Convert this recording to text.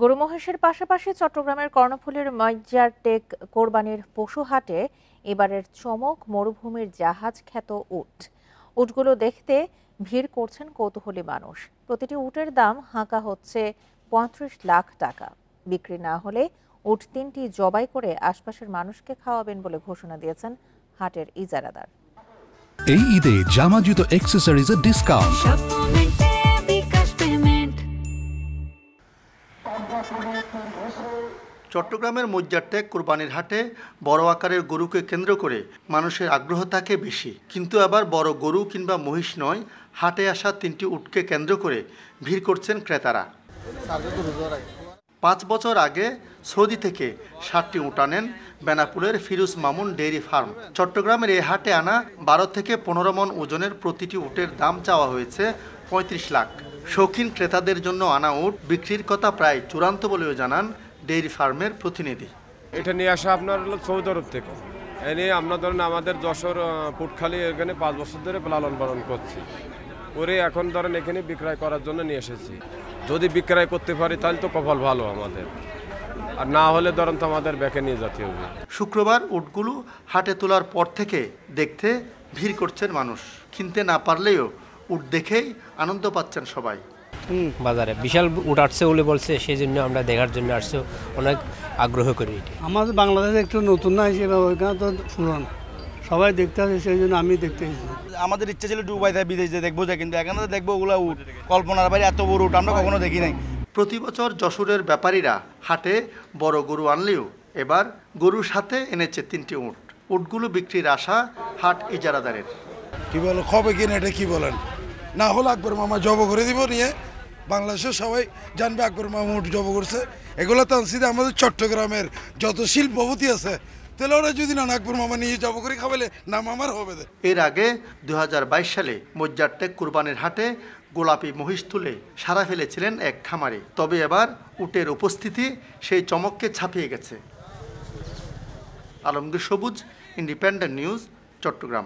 গরু মহিষের পাশাপাশি চট্টগ্রামের কর্ণফুলীর মইজ্জার টেক কোরবানির পশু হাটে এবারের চমক মরুভূমির জাহাজ খ্যাত উট। উটগুলো দেখতে ভিড় করছেন কৌতূহলী মানুষ। প্রতিটি উটের দাম হাঁকা হচ্ছে ৩৫ লাখ টাকা। বিক্রি না হলে উট ৩টি জবাই করে আশপাশের মানুষকে খাওয়াবেন বলে ঘোষণা দিয়েছেন হাটের ইজারাদার। এই ঈদে জামা জুতো অ্যাক্সেসরিজের ডিসকাউন্ট। চট্টগ্রামের মইজ্জার টেক কোরবানির হাটে বড় আকারের গরুকে কেন্দ্র করে মানুষের আগ্রহ থাকে বেশি, কিন্তু আবার বড় গরু কিংবা মহিষ নয়, হাটে আসা 3টি উটকে কেন্দ্র করে ভিড় করছেন ক্রেতারা। 5 বছর আগে সৌদি থেকে 7টি উট আনেন বেনাপুলের ফিরোজ মামুন ডেইরি ফার্ম। চট্টগ্রামের এই হাটে আনা 12 থেকে 15 মণ ওজনের প্রতিটি উটের দাম চাওয়া হয়েছে 35 লাখ। শৌখিন ক্রেতাদের জন্য আনা উট বিক্রির কথা প্রায় চূড়ান্ত বলেও জানান ডেইরি ফার্মের প্রতিনিধি। এটা নিয়ে আসা আপনার হলো সৌদি আরব থেকে। এ নিয়ে আমরা ধরেন আমাদের যশোর পুটখালি এখানে 5 বছর ধরে লালন পালন করছি, করে এখন ধরেন এখানে বিক্রয় করার জন্য নিয়ে এসেছি। যদি বিক্রয় করতে পারি তাহলে তো কপাল ভালো আমাদের, আর না হলে ধরেন তো আমাদের ব্যাকে নিয়ে যেতে হবে। শুক্রবার উটগুলো হাটে তোলার পর থেকে দেখতে ভিড় করছেন মানুষ। কিনতে না পারলেও উট দেখেই আনন্দ পাচ্ছেন সবাই। বাজারে বিশাল উট আসছে বলে বলছে, সেই জন্য আমরা দেখার জন্য আসছি, অনেক আগ্রহ করি। আমাদের বাংলাদেশে একটু নতুন না হিসেবে ওইখানে তো পুরনো, সবাই দেখতে আসে, সেই জন্য আমি দেখতে এসেছি। আমাদের ইচ্ছা ছিল দুবাই থেকে বিদেশে দেখবো, কিন্তু এখানে দেখবো ওগুলো উট, কল্পনার বাইরে এত বড় উট আমরা কখনো দেখি নাই। প্রতি বছর যশোরের ব্যাপারীরা হাটে বড় গরু আনলেও এবার গরুর সাথে এনেছে 3টি উট। উটগুলো বিক্রির আশা হাট ইজারাদারের। কি বলো কবে কিনে এটা কি বলেন, না হলে আকবর মামা জব করে দিব নিয়ে বাংলাদেশের সবাই জানবে আকবর মামা উট জব করছে। এগুলো তো আনছি আমাদের চট্টগ্রামের যত শিল্পপতি আছে, তাহলে ওরা যদি না আকবর মামা নিয়ে জব করে খাওয়ালে নাম আমার হবে। এর আগে 2022 সালে মইজ্জার টেক কুরবানির হাটে গোলাপি মহিষ তুলে সারা ফেলেছিলেন এক খামারে। তবে এবার উটের উপস্থিতি সেই চমককে ছাপিয়ে গেছে। আলমগীর সবুজ, ইন্ডিপেন্ডেন্ট নিউজ, চট্টগ্রাম।